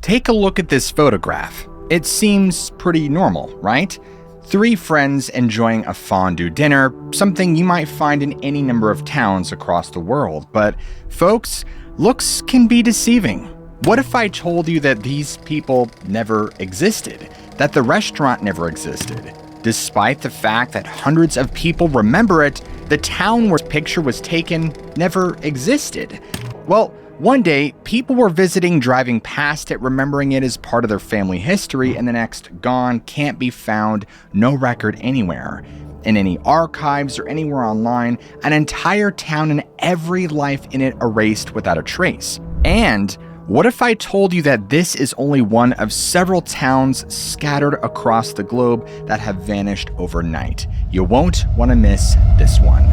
Take a look at this photograph. It seems pretty normal, right? Three friends enjoying a fondue dinner, something you might find in any number of towns across the world. But folks, looks can be deceiving. What if I told you that these people never existed? That the restaurant never existed? Despite the fact that hundreds of people remember it, the town where the picture was taken never existed. Well, one day, people were visiting, driving past it, remembering it as part of their family history, and the next gone, can't be found, no record anywhere. In any archives or anywhere online, an entire town and every life in it erased without a trace. And what if I told you that this is only one of several towns scattered across the globe that have vanished overnight? You won't want to miss this one.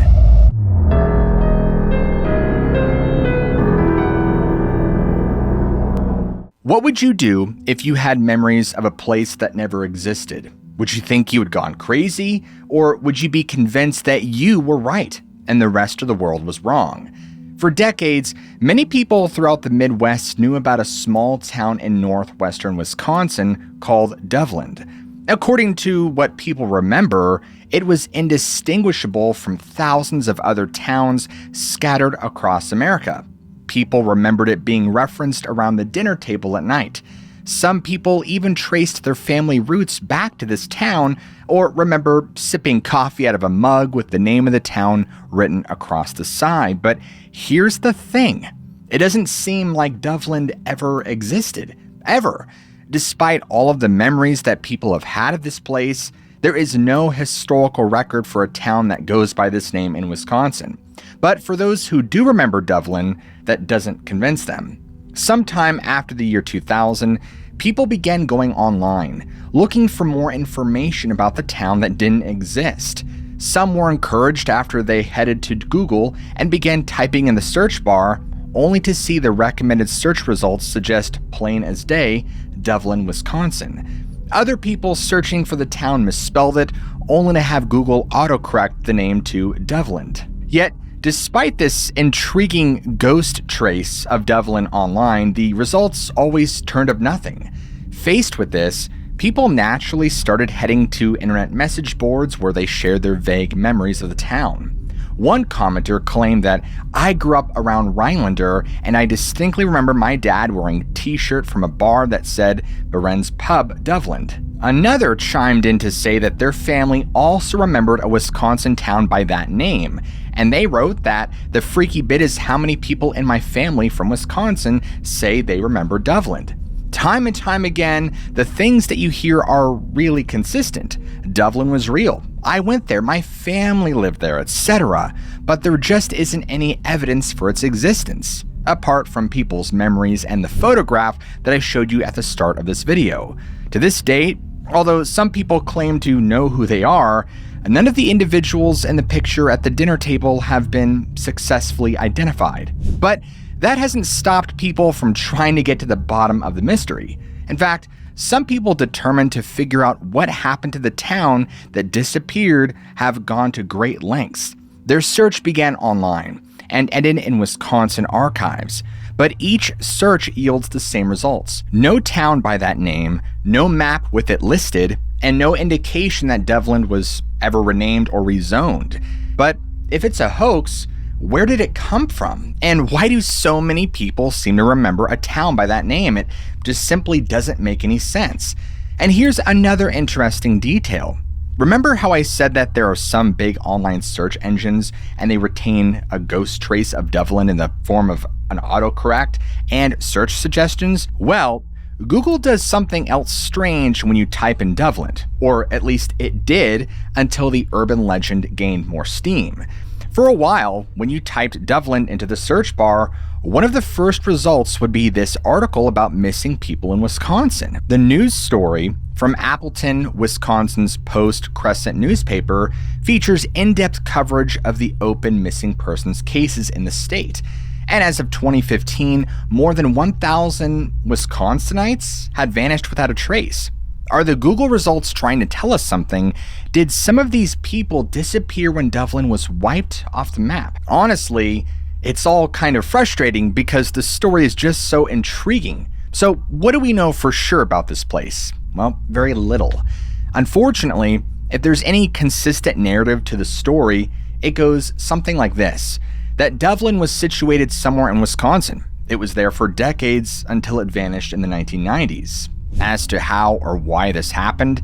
What would you do if you had memories of a place that never existed? Would you think you had gone crazy? Or would you be convinced that you were right and the rest of the world was wrong? For decades, many people throughout the Midwest knew about a small town in northwestern Wisconsin called Doveland. According to what people remember, it was indistinguishable from thousands of other towns scattered across America. People remembered it being referenced around the dinner table at night. Some people even traced their family roots back to this town, or remember sipping coffee out of a mug with the name of the town written across the side. But here's the thing. It doesn't seem like Doveland ever existed. Ever. Despite all of the memories that people have had of this place, there is no historical record for a town that goes by this name in Wisconsin. But for those who do remember Doveland, that doesn't convince them. Sometime after the year 2000, people began going online, looking for more information about the town that didn't exist. Some were encouraged after they headed to Google and began typing in the search bar, only to see the recommended search results suggest plain as day, Doveland, Wisconsin. Other people searching for the town misspelled it, only to have Google autocorrect the name to Doveland. Yet, despite this intriguing ghost trace of Doveland online, the results always turned up nothing. Faced with this, people naturally started heading to internet message boards where they shared their vague memories of the town. One commenter claimed that, "I grew up around Rhinelander and I distinctly remember my dad wearing a t-shirt from a bar that said Beren's Pub, Doveland." Another chimed in to say that their family also remembered a Wisconsin town by that name, and they wrote that the freaky bit is how many people in my family from Wisconsin say they remember Doveland. Time and time again, the things that you hear are really consistent. Doveland was real. I went there, my family lived there, etc. But there just isn't any evidence for its existence, apart from people's memories and the photograph that I showed you at the start of this video. To this date, although some people claim to know who they are, none of the individuals in the picture at the dinner table have been successfully identified. But that hasn't stopped people from trying to get to the bottom of the mystery. In fact, some people determined to figure out what happened to the town that disappeared have gone to great lengths. Their search began online and ended in Wisconsin archives, but each search yields the same results. No town by that name, no map with it listed, and no indication that Doveland was ever renamed or rezoned. But if it's a hoax, where did it come from? And why do so many people seem to remember a town by that name? It just simply doesn't make any sense. And here's another interesting detail. Remember how I said that there are some big online search engines and they retain a ghost trace of Doveland in the form of an autocorrect and search suggestions? Well, Google does something else strange when you type in Doveland, or at least it did until the urban legend gained more steam. For a while, when you typed Doveland into the search bar, one of the first results would be this article about missing people in Wisconsin. The news story from Appleton, Wisconsin's Post-Crescent newspaper features in-depth coverage of the open missing persons cases in the state. And as of 2015, more than 1,000 Wisconsinites had vanished without a trace. Are the Google results trying to tell us something? Did some of these people disappear when Doveland was wiped off the map? Honestly, it's all kind of frustrating because the story is just so intriguing. So what do we know for sure about this place? Well, very little. Unfortunately, if there's any consistent narrative to the story, it goes something like this: that Doveland was situated somewhere in Wisconsin. It was there for decades until it vanished in the 1990s. As to how or why this happened,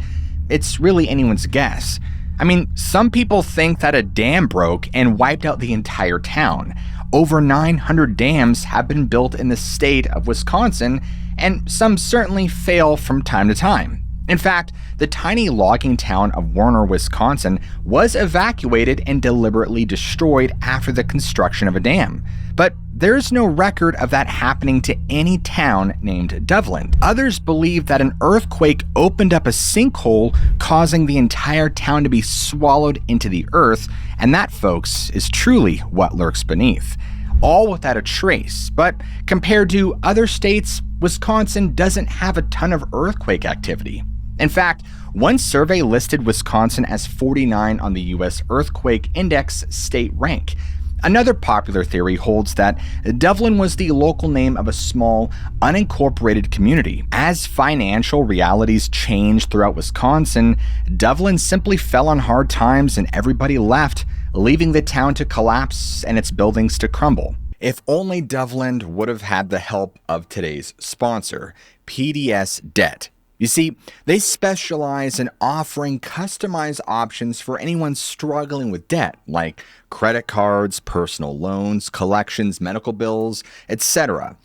it's really anyone's guess. I mean, some people think that a dam broke and wiped out the entire town. Over 900 dams have been built in the state of Wisconsin, and some certainly fail from time to time. In fact, the tiny logging town of Warner, Wisconsin was evacuated and deliberately destroyed after the construction of a dam. But there's no record of that happening to any town named Doveland. Others believe that an earthquake opened up a sinkhole, causing the entire town to be swallowed into the earth, and that, folks, is truly what lurks beneath. All without a trace, but compared to other states, Wisconsin doesn't have a ton of earthquake activity. In fact, one survey listed Wisconsin as 49 on the U.S. Earthquake Index state rank. Another popular theory holds that Doveland was the local name of a small, unincorporated community. As financial realities changed throughout Wisconsin, Doveland simply fell on hard times and everybody left, leaving the town to collapse and its buildings to crumble. If only Doveland would have had the help of today's sponsor, PDS Debt. You see, they specialize in offering customized options for anyone struggling with debt, like credit cards, personal loans, collections, medical bills, etc.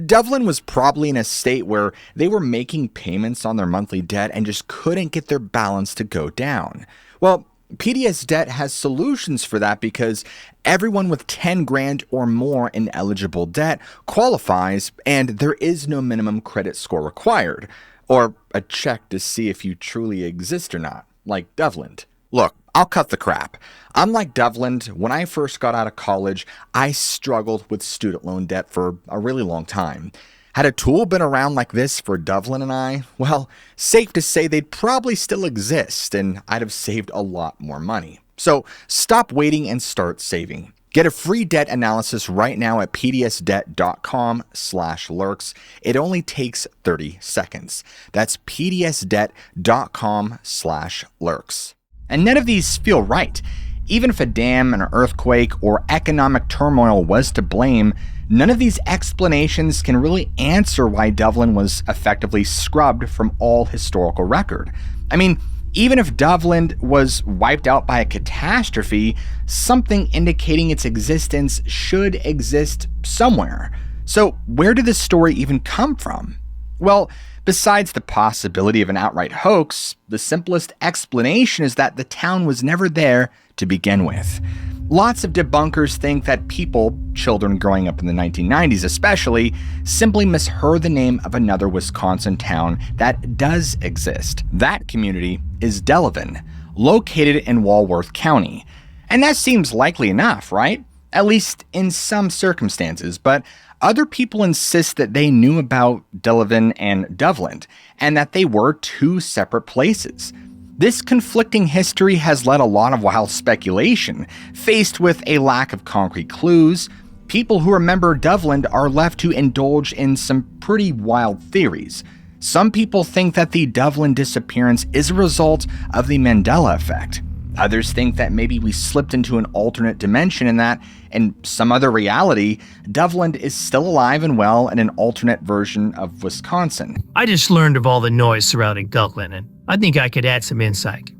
Doveland was probably in a state where they were making payments on their monthly debt and just couldn't get their balance to go down. Well, PDS Debt has solutions for that because everyone with 10 grand or more in eligible debt qualifies, and there is no minimum credit score required, or a check to see if you truly exist or not, like Doveland. Look, I'll cut the crap. Unlike Doveland, when I first got out of college, I struggled with student loan debt for a really long time. Had a tool been around like this for Doveland and I, well, safe to say they'd probably still exist, and I'd have saved a lot more money. So stop waiting and start saving. Get a free debt analysis right now at pdsdebt.com/lurks. It only takes 30 seconds. That's pdsdebt.com/lurks. And none of these feel right. Even if a dam, an earthquake, or economic turmoil was to blame, none of these explanations can really answer why Doveland was effectively scrubbed from all historical record. I mean, even if Doveland was wiped out by a catastrophe, something indicating its existence should exist somewhere. So where did this story even come from? Well, besides the possibility of an outright hoax, the simplest explanation is that the town was never there to begin with. Lots of debunkers think that people, children growing up in the 1990s especially, simply misheard the name of another Wisconsin town that does exist. That community is Doveland, located in Walworth County. And that seems likely enough, right? At least in some circumstances, but other people insist that they knew about Doveland and Doveland, and that they were two separate places. This conflicting history has led a lot of wild speculation. Faced with a lack of concrete clues, people who remember Doveland are left to indulge in some pretty wild theories. Some people think that the Doveland disappearance is a result of the Mandela effect. Others think that maybe we slipped into an alternate dimension and that, in some other reality, Doveland is still alive and well in an alternate version of Wisconsin. I just learned of all the noise surrounding Doveland, and I think I could add some insight.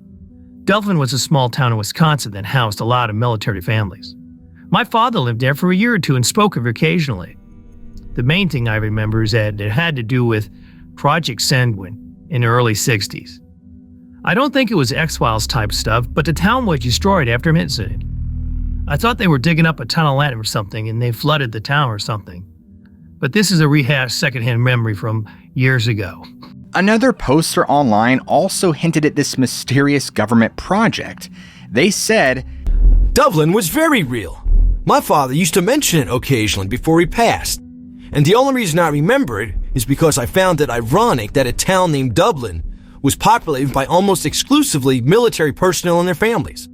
Doveland was a small town in Wisconsin that housed a lot of military families. My father lived there for a year or two and spoke of it occasionally. The main thing I remember is that it had to do with Project Sanguine in the early 60s. I don't think it was X-Files type stuff, but the town was destroyed after an incident. I thought they were digging up a ton of land or something and they flooded the town or something. But this is a rehashed secondhand memory from years ago. Another poster online also hinted at this mysterious government project. They said, Doveland was very real. My father used to mention it occasionally before he passed. And the only reason I remember it is because I found it ironic that a town named Doveland was populated by almost exclusively military personnel and their families.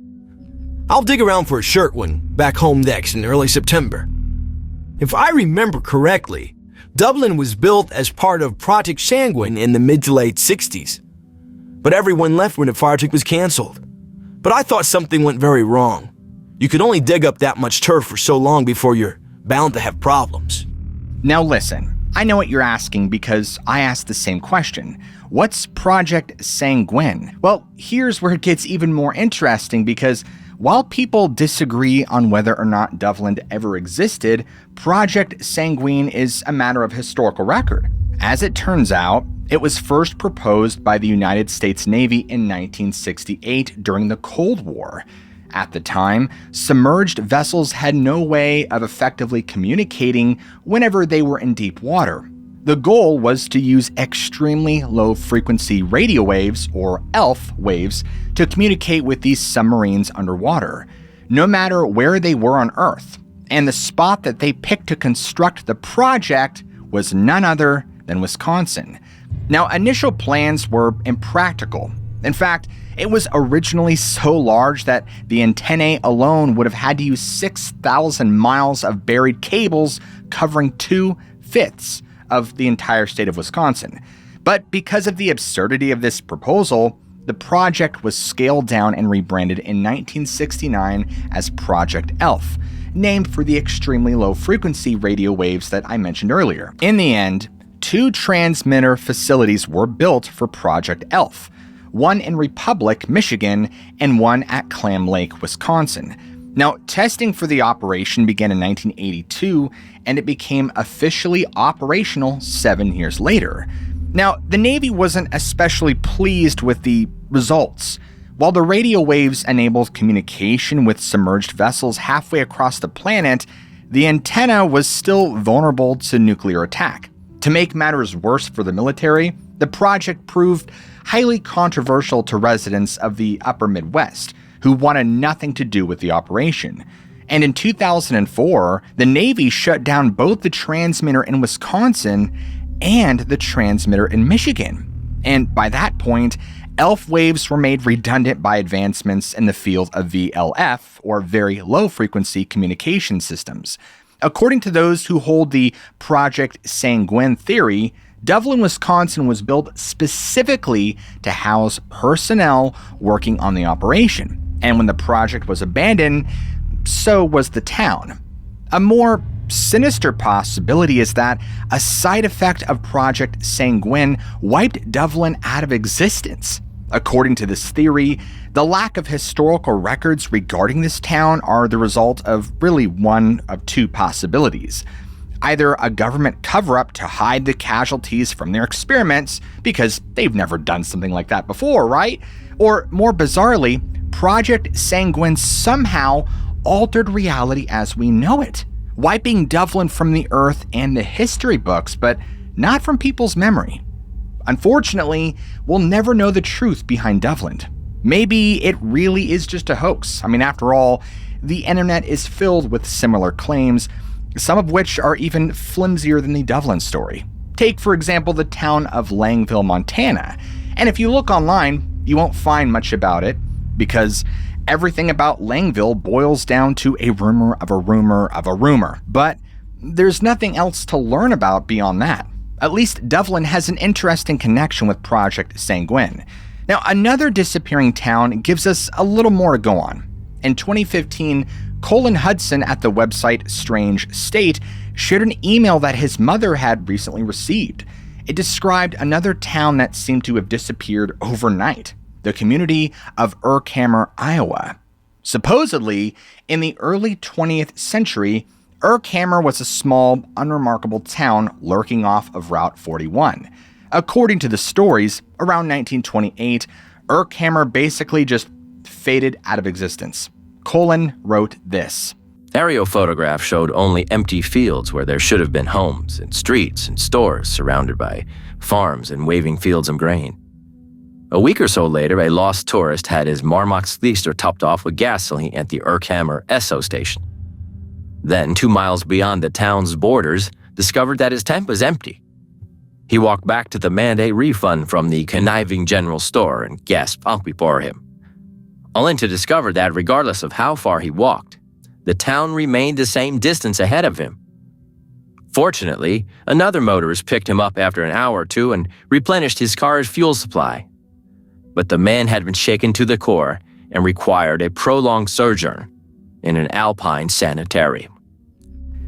I'll dig around for a shirt when back home next in early September. If I remember correctly, Doveland was built as part of Project Sanguine in the mid to late 60s. But everyone left when the project was canceled. But I thought something went very wrong. You could only dig up that much turf for so long before you're bound to have problems. Now listen, I know what you're asking because I asked the same question. What's Project Sanguine? Well, here's where it gets even more interesting because while people disagree on whether or not Doveland ever existed, Project Sanguine is a matter of historical record. As it turns out, it was first proposed by the United States Navy in 1968 during the Cold War. At the time, submerged vessels had no way of effectively communicating whenever they were in deep water. The goal was to use extremely low-frequency radio waves, or ELF waves, to communicate with these submarines underwater, no matter where they were on Earth. And the spot that they picked to construct the project was none other than Wisconsin. Now, initial plans were impractical. In fact, it was originally so large that the antennae alone would have had to use 6,000 miles of buried cables covering 2/5 of the entire state of Wisconsin. But because of the absurdity of this proposal, the project was scaled down and rebranded in 1969 as Project ELF, named for the extremely low frequency radio waves that I mentioned earlier. In the end, 2 transmitter facilities were built for Project ELF, one in Republic, Michigan, and one at Clam Lake, Wisconsin. Now, testing for the operation began in 1982, and it became officially operational 7 years later. Now, the Navy wasn't especially pleased with the results. While the radio waves enabled communication with submerged vessels halfway across the planet, the antenna was still vulnerable to nuclear attack. To make matters worse for the military, the project proved highly controversial to residents of the upper Midwest, who wanted nothing to do with the operation. And in 2004, the Navy shut down both the transmitter in Wisconsin and the transmitter in Michigan. And by that point, ELF waves were made redundant by advancements in the field of VLF, or very low frequency communication systems. According to those who hold the Project Sanguine theory, Doveland, Wisconsin was built specifically to house personnel working on the operation. And when the project was abandoned, so was the town. A more sinister possibility is that a side effect of Project Sanguine wiped Doveland out of existence. According to this theory, the lack of historical records regarding this town are the result of really one of 2 possibilities. Either a government cover-up to hide the casualties from their experiments, because they've never done something like that before, right? Or more bizarrely, Project Sanguine somehow altered reality as we know it, wiping Doveland from the earth and the history books, but not from people's memory. Unfortunately, we'll never know the truth behind Doveland. Maybe it really is just a hoax. I mean, after all, the internet is filled with similar claims, some of which are even flimsier than the Doveland story. Take, for example, the town of Langville, Montana. And if you look online, you won't find much about it, because everything about Langville boils down to a rumor of a rumor of a rumor. But there's nothing else to learn about beyond that. At least Doveland has an interesting connection with Project Sanguine. Now, another disappearing town gives us a little more to go on. In 2015, Colin Hudson at the website Strange State shared an email that his mother had recently received. It described another town that seemed to have disappeared overnight, the community of Urkhammer, Iowa. Supposedly, in the early 20th century, Urkhammer was a small, unremarkable town lurking off of Route 41. According to the stories, around 1928, Urkhammer basically just faded out of existence. Colin wrote this. Aerial photographs showed only empty fields where there should have been homes and streets and stores surrounded by farms and waving fields of grain. A week or so later, a lost tourist had his Marmok Sleester topped off with gasoline at the Urkhammer Esso station. Then, 2 miles beyond the town's borders, discovered that his tent was empty. He walked back to demand a refund from the conniving general store and gasped out before him, only to discover that regardless of how far he walked, the town remained the same distance ahead of him. Fortunately, another motorist picked him up after an hour or two and replenished his car's fuel supply. But the man had been shaken to the core and required a prolonged sojourn in an alpine sanitarium.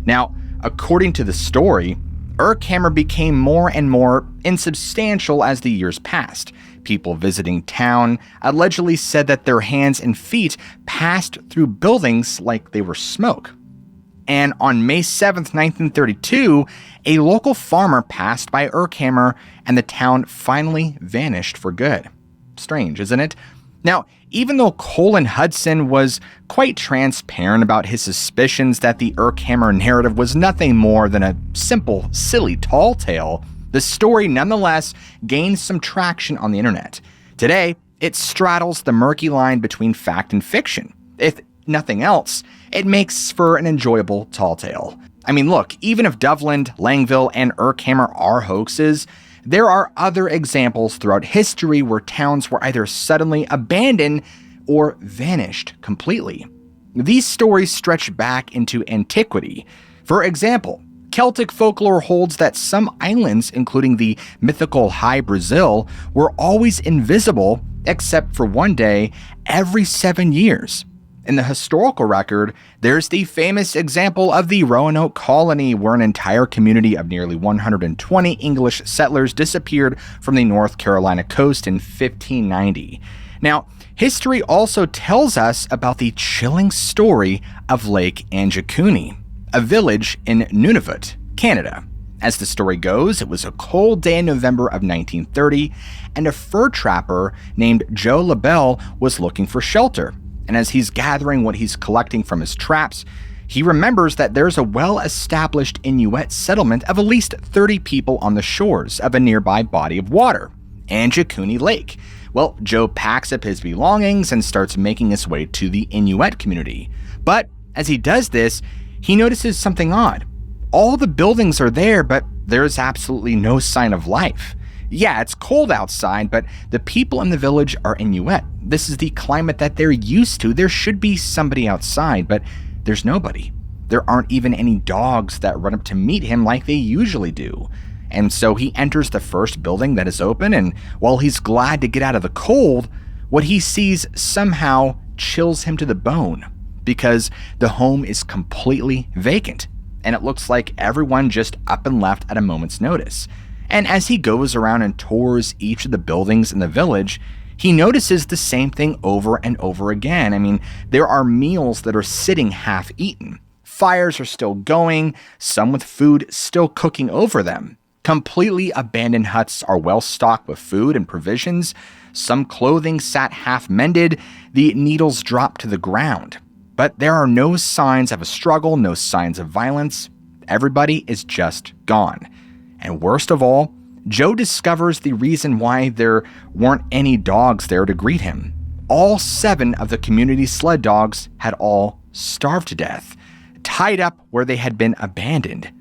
Now, according to the story, Urkhammer became more and more insubstantial as the years passed. People visiting town allegedly said that their hands and feet passed through buildings like they were smoke. And on May 7th, 1932, a local farmer passed by Urkhammer and the town finally vanished for good. Strange, isn't it? Now, even though Colin Hudson was quite transparent about his suspicions that the Urkhammer narrative was nothing more than a simple, silly tall tale, the story nonetheless gained some traction on the internet. Today, it straddles the murky line between fact and fiction. If nothing else, it makes for an enjoyable tall tale. I mean, look, even if Doveland, Langville, and Urkhammer are hoaxes, there are other examples throughout history where towns were either suddenly abandoned or vanished completely. These stories stretch back into antiquity. For example, Celtic folklore holds that some islands, including the mythical High Brazil, were always invisible except for one day every 7 years. In the historical record, there's the famous example of the Roanoke colony, where an entire community of nearly 120 English settlers disappeared from the North Carolina coast in 1590. Now, history also tells us about the chilling story of Lake Anjikuni, a village in Nunavut, Canada. As the story goes, it was a cold day in November of 1930, and a fur trapper named Joe LaBelle was looking for shelter. And as he's gathering what he's collecting from his traps, he remembers that there's a well-established Inuit settlement of at least 30 people on the shores of a nearby body of water, Anjikuni Lake. Well, Joe packs up his belongings and starts making his way to the Inuit community. But as he does this, he notices something odd. All the buildings are there, but there's absolutely no sign of life. Yeah, it's cold outside, but the people in the village are Inuit. This is the climate that they're used to. There should be somebody outside, but there's nobody. There aren't even any dogs that run up to meet him like they usually do. And so he enters the first building that is open, and while he's glad to get out of the cold, what he sees somehow chills him to the bone, because the home is completely vacant, and it looks like everyone just up and left at a moment's notice. And as he goes around and tours each of the buildings in the village, he notices the same thing over and over again. I mean, there are meals that are sitting half-eaten. Fires are still going, some with food still cooking over them. Completely abandoned huts are well stocked with food and provisions. Some clothing sat half-mended, the needles dropped to the ground. But there are no signs of a struggle, no signs of violence. Everybody is just gone. And worst of all, Joe discovers the reason why there weren't any dogs there to greet him. All 7 of the community's sled dogs had all starved to death, tied up where they had been abandoned.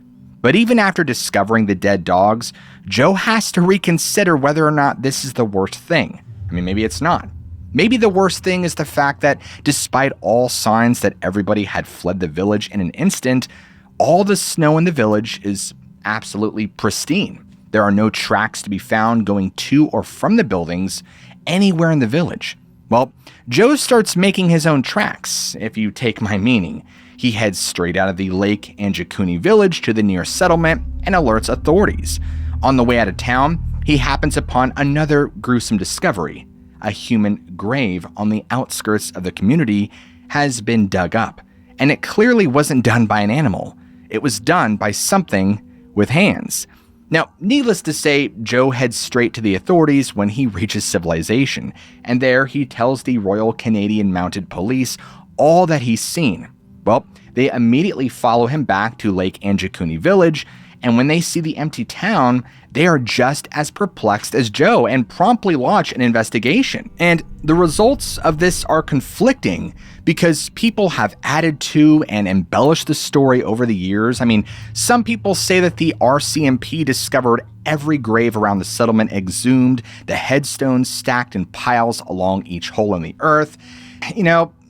But even after discovering the dead dogs, Joe has to reconsider whether or not this is the worst thing. I mean, maybe it's not. Maybe the worst thing is the fact that despite all signs that everybody had fled the village in an instant, all the snow in the village is absolutely pristine. There are no tracks to be found going to or from the buildings anywhere in the village. Well, Joe starts making his own tracks, if you take my meaning. He heads straight out of the Lake Anjikuni village to the nearest settlement and alerts authorities. On the way out of town, he happens upon another gruesome discovery. A human grave on the outskirts of the community has been dug up, and it clearly wasn't done by an animal. It was done by something with hands. Now, needless to say, Joe heads straight to the authorities when he reaches civilization, and there he tells the Royal Canadian Mounted Police all that he's seen. Well, they immediately follow him back to Lake Anjikuni Village, and when they see the empty town, they are just as perplexed as Joe and promptly launch an investigation. And the results of this are conflicting because people have added to and embellished the story over the years. I mean, some people say that the RCMP discovered every grave around the settlement exhumed, the headstones stacked in piles along each hole in the earth.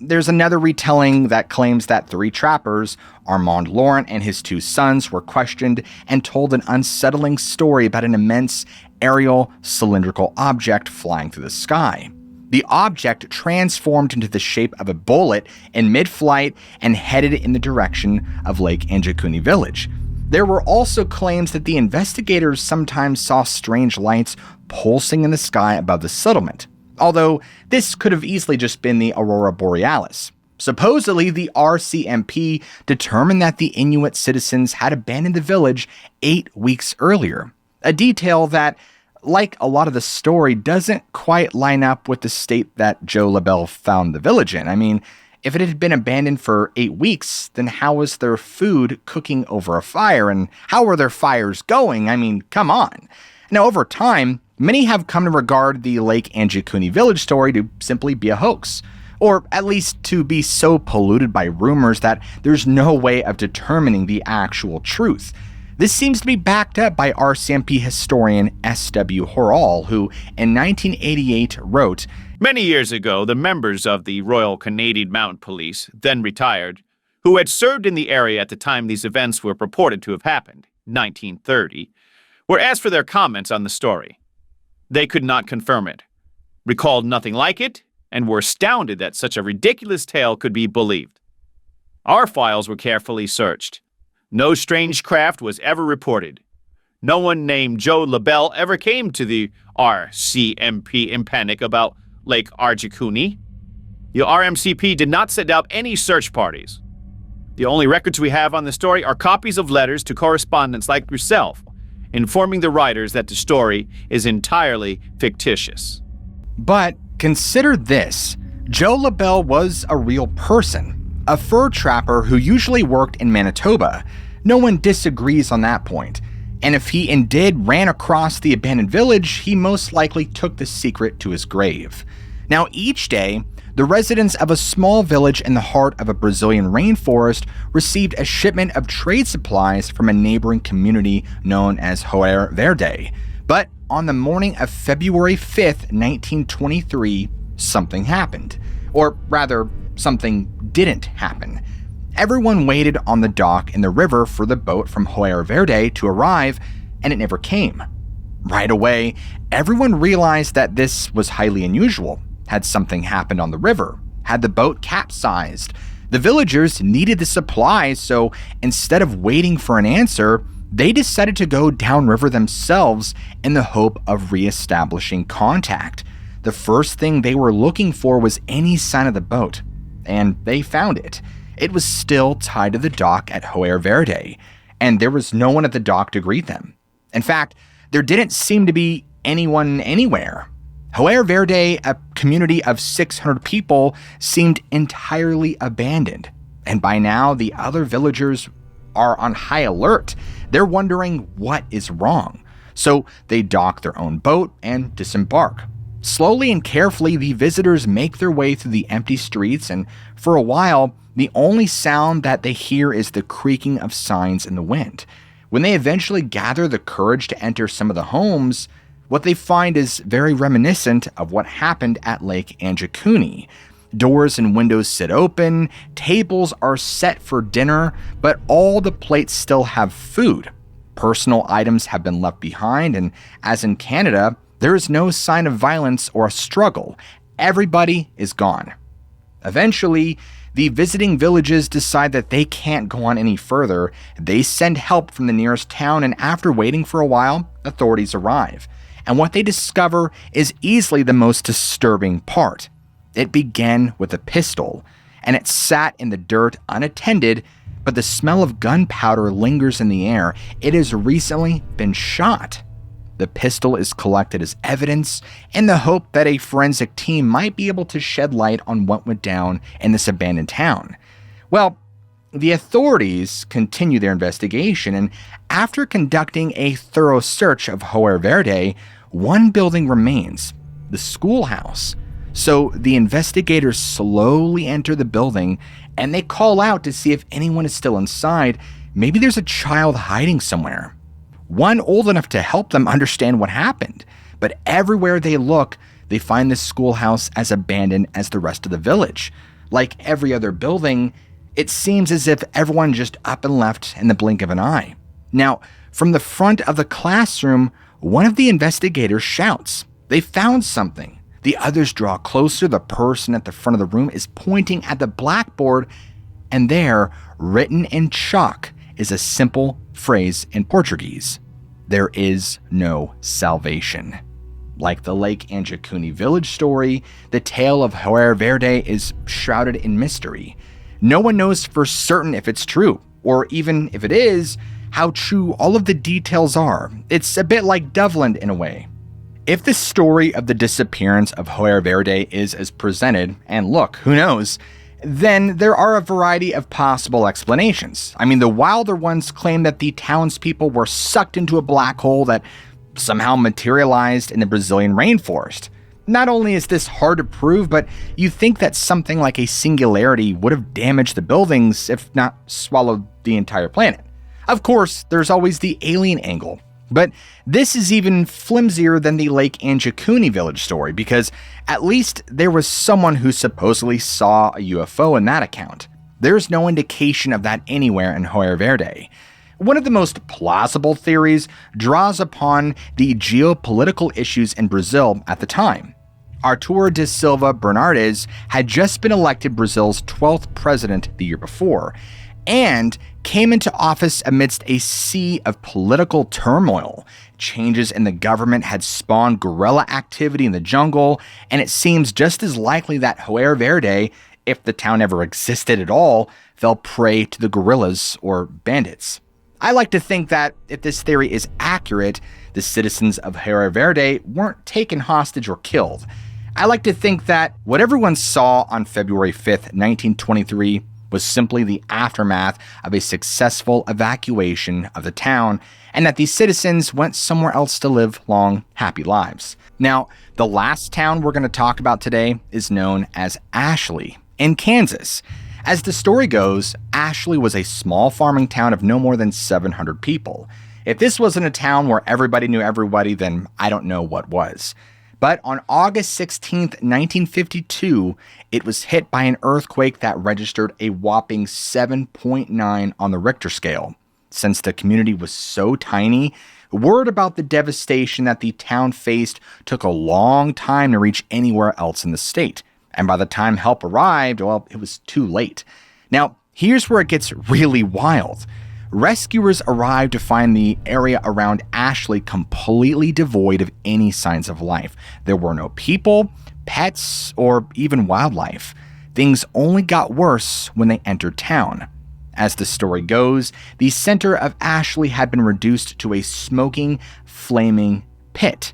There's another retelling that claims that 3 trappers, Armand Laurent and his 2 sons, were questioned and told an unsettling story about an immense aerial cylindrical object flying through the sky. The object transformed into the shape of a bullet in mid-flight and headed in the direction of Lake Anjikuni village. There were also claims that the investigators sometimes saw strange lights pulsing in the sky above the settlement, although this could have easily just been the aurora borealis. Supposedly, the RCMP determined that the Inuit citizens had abandoned the village 8 weeks earlier, a detail that, like a lot of the story, doesn't quite line up with the state that Joe LaBelle found the village in. I mean, if it had been abandoned for 8 weeks, then how was their food cooking over a fire, and how were their fires going? I mean, come on. Now, over time, many have come to regard the Lake Anjikuni village story to simply be a hoax, or at least to be so polluted by rumors that there's no way of determining the actual truth. This seems to be backed up by RCMP historian S.W. Horall, who in 1988 wrote, "Many years ago, the members of the Royal Canadian Mounted Police, then retired, who had served in the area at the time these events were purported to have happened, 1930, were asked for their comments on the story. They could not confirm it, recalled nothing like it, and were astounded that such a ridiculous tale could be believed. Our files were carefully searched. No strange craft was ever reported. No one named Joe LaBelle ever came to the RCMP in panic about Lake Anjikuni. The RMCP did not send out any search parties. The only records we have on the story are copies of letters to correspondents like yourself, informing the writers that the story is entirely fictitious." But consider this. Joe LaBelle was a real person, a fur trapper who usually worked in Manitoba. No one disagrees on that point. And if he indeed ran across the abandoned village, he most likely took the secret to his grave. Now, each day, the residents of a small village in the heart of a Brazilian rainforest received a shipment of trade supplies from a neighboring community known as Hoer Verde. But on the morning of February 5th, 1923, something happened. Or rather, something didn't happen. Everyone waited on the dock in the river for the boat from Hoer Verde to arrive, and it never came. Right away, everyone realized that this was highly unusual. Had something happened on the river? Had the boat capsized? The villagers needed the supplies, so instead of waiting for an answer, they decided to go downriver themselves in the hope of reestablishing contact. The first thing they were looking for was any sign of the boat, and they found it. It was still tied to the dock at Hoer Verde, and there was no one at the dock to greet them. In fact, there didn't seem to be anyone anywhere. Hoer Verde, a community of 600 people, seemed entirely abandoned, and by now the other villagers are on high alert. They're wondering what is wrong, so they dock their own boat and disembark. Slowly and carefully, the visitors make their way through the empty streets, and for a while, the only sound that they hear is the creaking of signs in the wind. When they eventually gather the courage to enter some of the homes, what they find is very reminiscent of what happened at Lake Anjikuni. Doors and windows sit open, tables are set for dinner, but all the plates still have food. Personal items have been left behind, and as in Canada, there is no sign of violence or a struggle. Everybody is gone. Eventually, the visiting villages decide that they can't go on any further. They send help from the nearest town, and after waiting for a while, authorities arrive. And what they discover is easily the most disturbing part. It began with a pistol, and it sat in the dirt unattended, but the smell of gunpowder lingers in the air. It has recently been shot. The pistol is collected as evidence in the hope that a forensic team might be able to shed light on what went down in this abandoned town. Well, the authorities continue their investigation, and after conducting a thorough search of Hoer Verde, one building remains, the schoolhouse. So the investigators slowly enter the building, and they call out to see if anyone is still inside. Maybe there's a child hiding somewhere, one old enough to help them understand what happened. But everywhere they look, they find the schoolhouse as abandoned as the rest of the village. Like every other building, it seems as if everyone just up and left in the blink of an eye. Now, from the front of the classroom, one of the investigators shouts, "They found something." The others draw closer. The person at the front of the room is pointing at the blackboard, and there, written in chalk, is a simple phrase in Portuguese: "There is no salvation." Like the Lake Anjikuni village story, the tale of Hoer Verde is shrouded in mystery. No one knows for certain if it's true, or even if it is, how true all of the details are. It's a bit like Doveland in a way. If the story of the disappearance of Hoer Verde is as presented, and look, who knows, then there are a variety of possible explanations. I mean, the wilder ones claim that the townspeople were sucked into a black hole that somehow materialized in the Brazilian rainforest. Not only is this hard to prove, but you think that something like a singularity would have damaged the buildings, if not swallowed the entire planet. Of course, there's always the alien angle. But this is even flimsier than the Lake Anjikuni village story, because at least there was someone who supposedly saw a UFO in that account. There's no indication of that anywhere in Hoer Verde. One of the most plausible theories draws upon the geopolitical issues in Brazil at the time. Artur da Silva Bernardes had just been elected Brazil's 12th president the year before, and came into office amidst a sea of political turmoil. Changes in the government had spawned guerrilla activity in the jungle, and it seems just as likely that Hoer Verde, if the town ever existed at all, fell prey to the guerrillas or bandits. I like to think that if this theory is accurate, the citizens of Hoer Verde weren't taken hostage or killed. I like to think that what everyone saw on February 5th, 1923 was simply the aftermath of a successful evacuation of the town, and that these citizens went somewhere else to live long, happy lives. Now, the last town we're going to talk about today is known as Ashley in Kansas. As the story goes, Ashley was a small farming town of no more than 700 people. If this wasn't a town where everybody knew everybody, then I don't know what was. But on August 16th, 1952, it was hit by an earthquake that registered a whopping 7.9 on the Richter scale. Since the community was so tiny, word about the devastation that the town faced took a long time to reach anywhere else in the state. And by the time help arrived, well, it was too late. Now, here's where it gets really wild. Rescuers arrived to find the area around Ashley completely devoid of any signs of life. There were no people, pets, or even wildlife. Things only got worse when they entered town. As the story goes, the center of Ashley had been reduced to a smoking, flaming pit,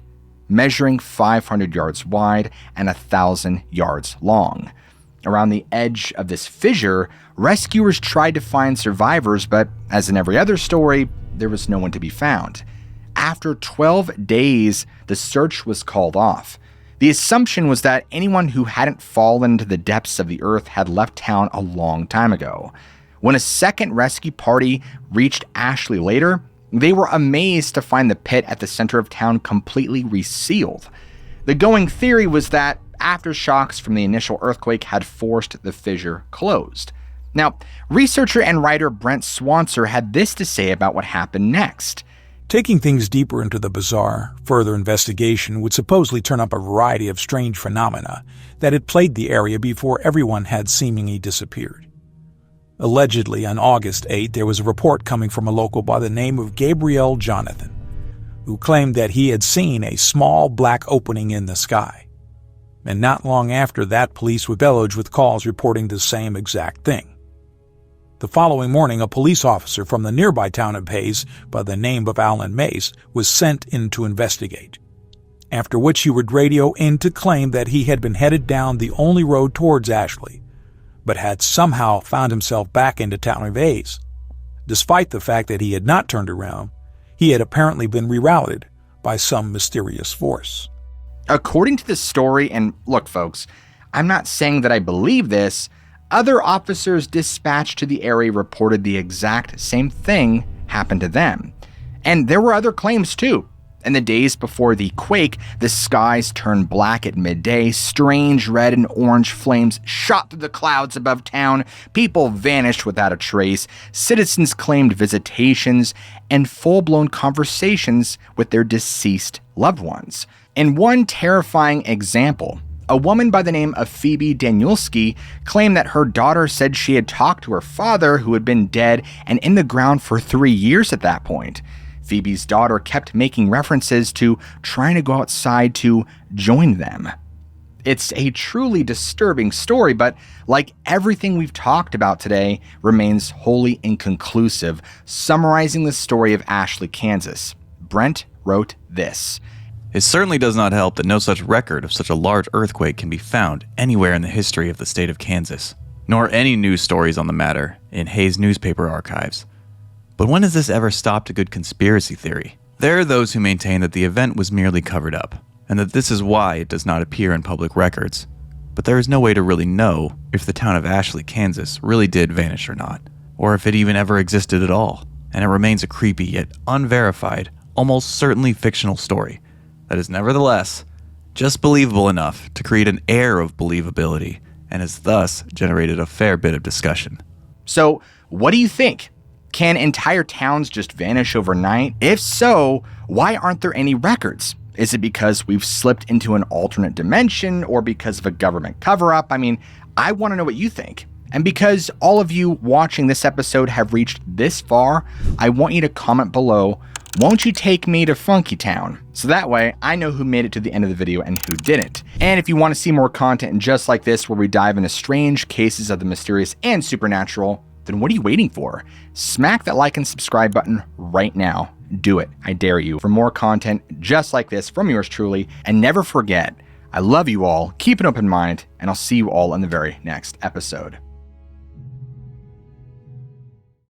measuring 500 yards wide and 1,000 yards long. Around the edge of this fissure, rescuers tried to find survivors, but as in every other story, there was no one to be found. After 12 days, the search was called off. The assumption was that anyone who hadn't fallen into the depths of the earth had left town a long time ago. When a second rescue party reached Ashley later, they were amazed to find the pit at the center of town completely resealed. The going theory was that aftershocks from the initial earthquake had forced the fissure closed. Now, researcher and writer Brent Swancer had this to say about what happened next. Taking things deeper into the bizarre, further investigation would supposedly turn up a variety of strange phenomena that had plagued the area before everyone had seemingly disappeared. Allegedly, on August 8, there was a report coming from a local by the name of Gabriel Jonathan, who claimed that he had seen a small black opening in the sky. And not long after that, police were deluged with calls reporting the same exact thing. The following morning, a police officer from the nearby town of Hayes by the name of Alan Mace was sent in to investigate, after which he would radio in to claim that he had been headed down the only road towards Ashley, but had somehow found himself back into town of Hayes. Despite the fact that he had not turned around, he had apparently been rerouted by some mysterious force. According to the story, and look folks, I'm not saying that I believe this, other officers dispatched to the area reported the exact same thing happened to them. And there were other claims too. In the days before the quake, the skies turned black at midday, strange red and orange flames shot through the clouds above town, people vanished without a trace, citizens claimed visitations, and full-blown conversations with their deceased loved ones. In one terrifying example, a woman by the name of Phoebe Danielski claimed that her daughter said she had talked to her father, who had been dead and in the ground for 3 years at that point. Phoebe's daughter kept making references to trying to go outside to join them. It's a truly disturbing story, but like everything we've talked about today, remains wholly inconclusive. Summarizing the story of Ashley, Kansas, Brent wrote this. It certainly does not help that no such record of such a large earthquake can be found anywhere in the history of the state of Kansas, nor any news stories on the matter in Hayes newspaper archives. But when has this ever stopped a good conspiracy theory? There are those who maintain that the event was merely covered up, and that this is why it does not appear in public records. But there is no way to really know if the town of Ashley, Kansas really did vanish or not, or if it even ever existed at all, and it remains a creepy yet unverified, almost certainly fictional story that is nevertheless just believable enough to create an air of believability, and has thus generated a fair bit of discussion. So, what do you think? Can entire towns just vanish overnight? If so, why aren't there any records? Is it because we've slipped into an alternate dimension, or because of a government cover-up? I mean, I want to know what you think. And because all of you watching this episode have reached this far, I want you to comment below, won't you take me to Funky Town? So that way, I know who made it to the end of the video and who didn't. And if you want to see more content just like this, where we dive into strange cases of the mysterious and supernatural, then what are you waiting for? Smack that like and subscribe button right now. Do it. I dare you. For more content just like this from yours truly. And never forget, I love you all, keep an open mind, and I'll see you all in the very next episode.